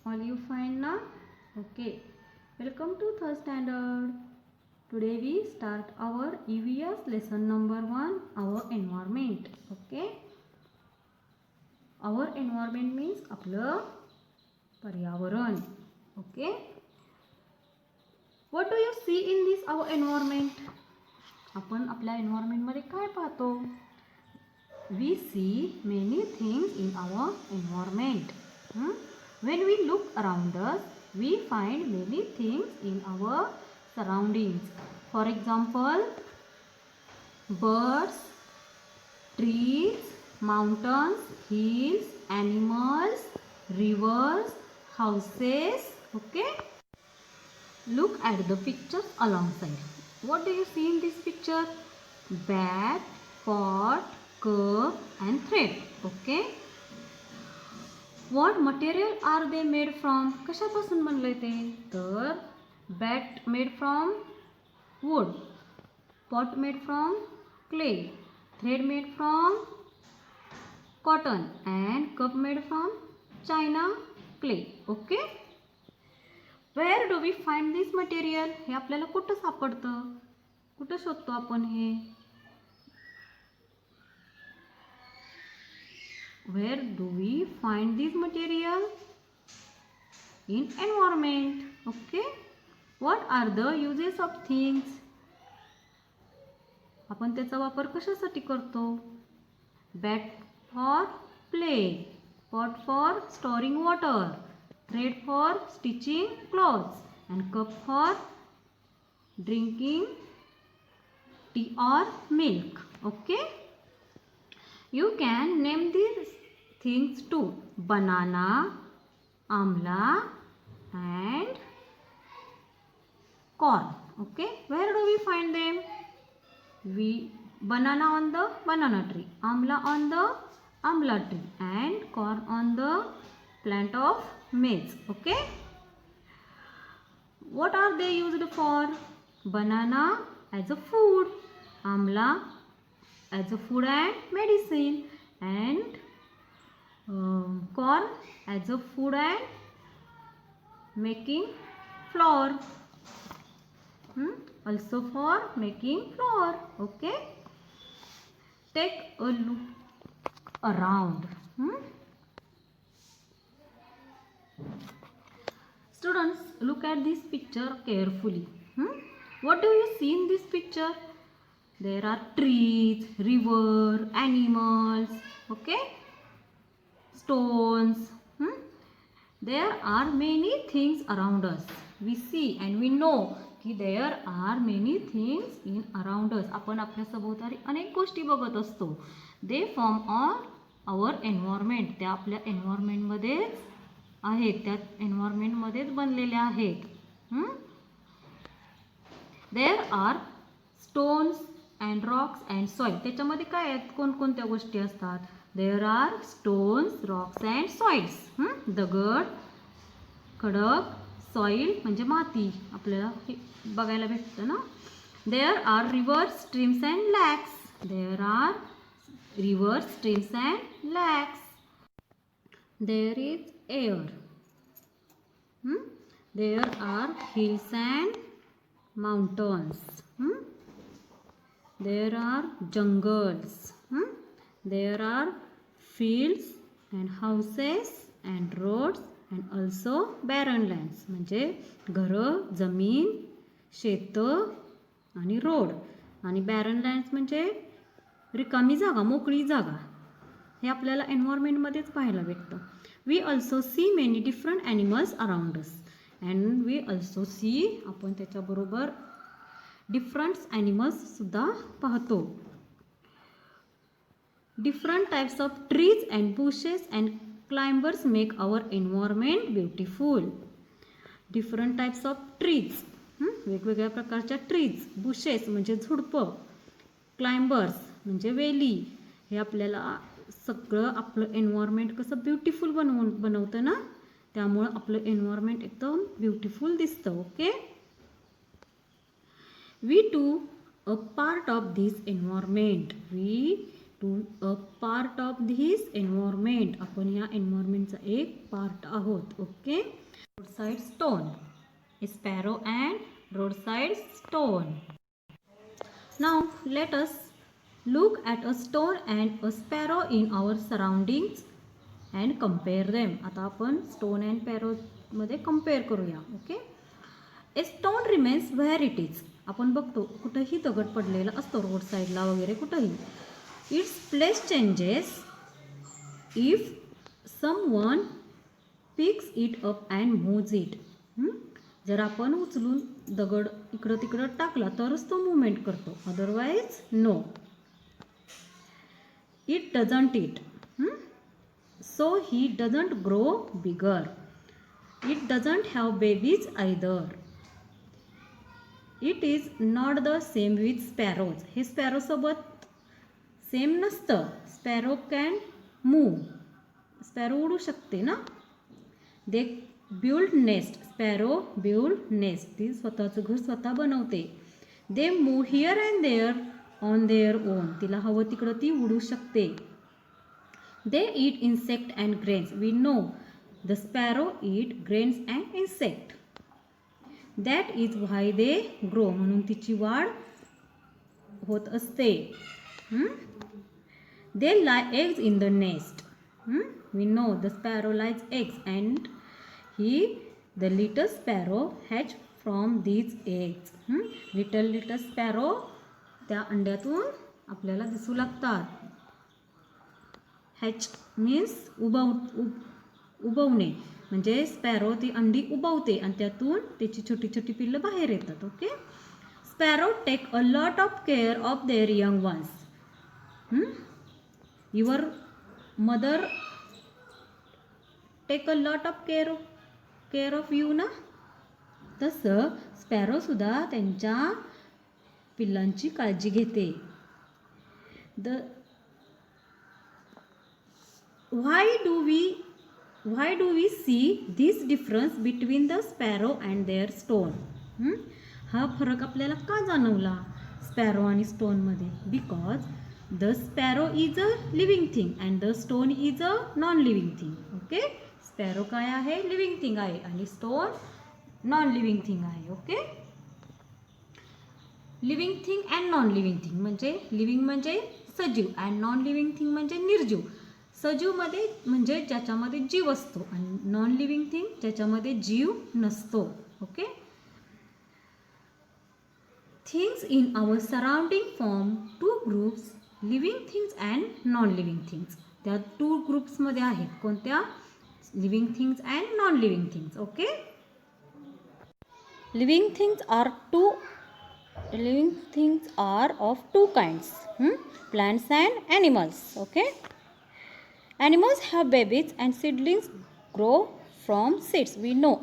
All you fine now? Okay. Welcome to third standard. Today we start our EVS lesson number 1, our environment. Okay. Our environment means आपलं पर्यावरण. Okay. What do you see in this our environment? आपण आपल्या environment मध्ये काय पाहतो? We see many things in our environment. When we look around us, we find many things in our surroundings. For example, birds, trees, mountains, hills, animals, rivers, houses. Okay? Look at the pictures alongside. What do you see in this picture? Bat, pot, cup and thread. Okay? What material are they made from? कशापासून बनले ते? तर bat made from wood, pot made from clay, thread made from cotton and cup made from china clay. Okay? Where do we find this material? हे आपल्याला कुठं सापडतं? कुठं शोधतो आपण हे? Where do we find this material? In environment. Okay? What are the uses of things? आपण त्याचा वापर कशासाठी करतो? Bat for play, pot for storing water, thread for stitching clothes and cup for drinking tea or milk. Okay? You can name these things too. Banana, amla and corn. Okay? Where do we find them? Banana on the banana tree, amla on the amla tree and corn on the plant of maize. Okay? What are they used for? Banana as a food, amla as a food and medicine and corn as a food and making flour. Also for making flour. Okay? Take a look around. Students, look at this picture carefully. What do you see in this picture? There are trees, river, animals, okay? Stones. There are many things around us. We see and we know की there are many things in around us. आपण आपल्या सभोवताली अनेक गोष्टी बघत असतो. They form on our environment. त्या आपल्या environment मध्येच आहेत. त्या environment मध्येच बनलेल्या आहेत. There are stones and rocks and soil. त्याच्यामध्ये काय आहेत? कोणकोणत्या गोष्टी असतात? There are stones, rocks and soils. दगड, खडक, soil म्हणजे माती आपल्याला बघायला भेटतं ना. There are rivers, streams and lakes. There are rivers, streams and lakes. There is air. There are hills and mountains. There are jungles. There are fields and houses and roads and also barren lands. म्हणजे घरं, जमीन, शेतं आणि road आणि barren lands म्हणजे रिकामी जागा, मोकळी जागा. हे आपल्याला एन्व्हायरमेंटमध्येच पाहायला भेटतं. We also see many different animals around us. And we also see आपण त्याच्याबरोबर different animals सुद्धा पाहतो. Different types of trees and bushes and climbers make our environment beautiful. Different types of trees. वेगवेगळ्या प्रकारच्या ट्रीज, बुशेस म्हणजे झुडपं, climbers म्हणजे वेली. हे आपल्याला सगळं आपलं एन्व्हायरमेंट कसं ब्युटिफुल बनवतं ना, त्यामुळं आपलं एन्व्हायरमेंट एकदम ब्युटिफुल दिसतं. Okay? We too a part of this environment. We too a part of this environment. आपण ह्या एन्व्हायरमेंटचा एक पार्ट आहोत. Okay. Roadside stone. Sparrow and roadside stone. Now let us look at a stone and a sparrow in our surroundings and compare them. आता आपण stone and sparrow मध्ये compare करूया. Okay. A stone remains where it is. आपण बघतो कुठेही दगड पडलेला असतो रोड साईडला वगैरे कुठेही. Its place changes if someone picks it up and moves it. जर आपण उचलून दगड इकडं तिकडं टाकला तरच तो मुवमेंट करतो, otherwise no. It doesn't eat. So he doesn't grow bigger. It doesn't have babies either. It is not the same with sparrows. हे sparrow सोबत सेम नसतं. Sparrow can move. Sparrow उडू शकते ना. They build nest. Sparrow build nest. ती स्वतःचं घर स्वतः बनवते. They move here and there on their own. तिला हवं तिकडं ती उडू शकते. They eat insect and grains. We know the sparrow eat grains and insect. That is why they grow. म्हणून तिची वाढ होत असते. They lay eggs in the nest. We know the sparrow lays eggs and the little sparrow hatch from these eggs. Little sparrow त्या अंड्यातून आपल्याला दिसू लागतात. हॅच मीन्स उबवणे, म्हणजे स्पॅरो ती अंडी उबवते आणि त्यातून त्याची छोटी छोटी पिल्लं बाहेर येतात. Okay. Sparrow take a lot of care of their young ones. Your mother take a lot of care of you ना. तसं स्पॅरोसुद्धा त्यांच्या पिल्लांची काळजी घेते. Why do we see this difference between the sparrow and their stone? हा फरक आपल्याला का जाणवला स्पॅरो आणि स्टोन मध्ये? Because the sparrow is a living thing and the stone is a non living thing. Okay. Sparrow काय आहे? Living thing आहे आणि स्टोन नॉन लिव्हिंग थिंग आहे. Okay. Living thing and non living thing म्हणजे living म्हणजे सजीव and non living thing म्हणजे निर्जीव. सजीवमध्ये म्हणजे ज्याच्यामध्ये जीव असतो आणि नॉन लिव्हिंग थिंग ज्याच्यामध्ये जीव नसतो. Okay. Things in our surrounding form two groups, living things and non living things. त्या 2 ग्रुप्समध्ये आहेत. कोणत्या? Living things and non living things. Okay. Living things are of 2 kinds, plants and animals. Okay. Animals have babies and seedlings grow from seeds. We know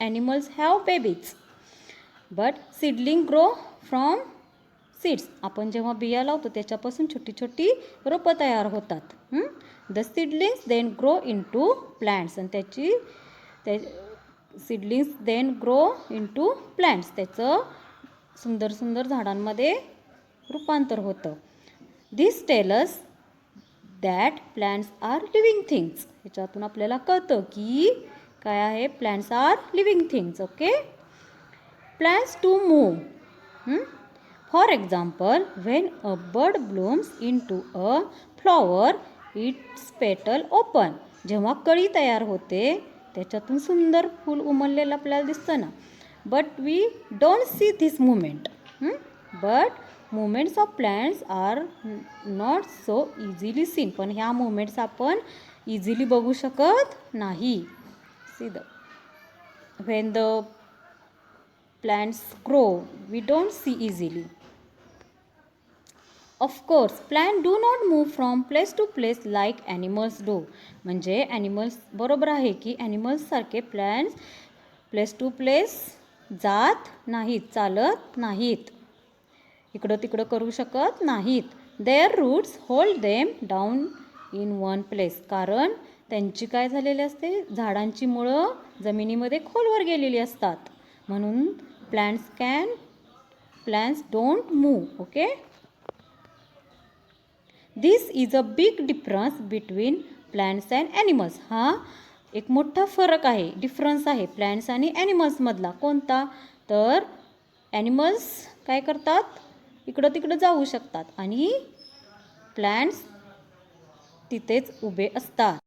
animals have babies but seedling grow from seeds. आपण जेव्हा बिया लावतो त्याच्यापासून छोटी छोटी रोपं तयार होतात. The seedlings then grow into plants and seedlings then grow into plants. त्याचं सुंदर सुंदर झाडांमध्ये रूपांतर होतं. This tells us that plants are living things. ह्याच्यातून आपल्याला कळतं की काय आहे? Plants are living things. Okay. Plants to move. For example, when a bird blooms into a flower, its petal open. जेव्हा कळी तयार होते त्याच्यातून सुंदर फूल उमललेलं आपल्याला दिसतं ना. But we don't see this movement. But movements of plants are not so easily seen. पण ह्या movements आपण इझिली बघू शकत नाही. See when the plants grow, we don't see easily. Of course, plants do not move from place to place like animals do. म्हणजे animals बरोबर आहे की animals सारखे plants place to place जात नाहीत, चालत नाहीत, इकडं तिकडं करू शकत नाहीत. Their roots hold them down in one place. कारण त्यांची काय झालेली असते? झाडांची मुळं जमिनीमध्ये खोलवर गेलेली असतात. म्हणून plants don't move. Okay. This is a big difference between plants and animals. हा एक मोठा फरक आहे, डिफरन्स आहे प्लॅन्ट्स आणि ॲनिमल्समधला. कोणता? तर ॲनिमल्स काय करतात? इकडं तिकडं जाऊ शकतात आणि प्लॅन्ट्स तिथेच उभे असतात.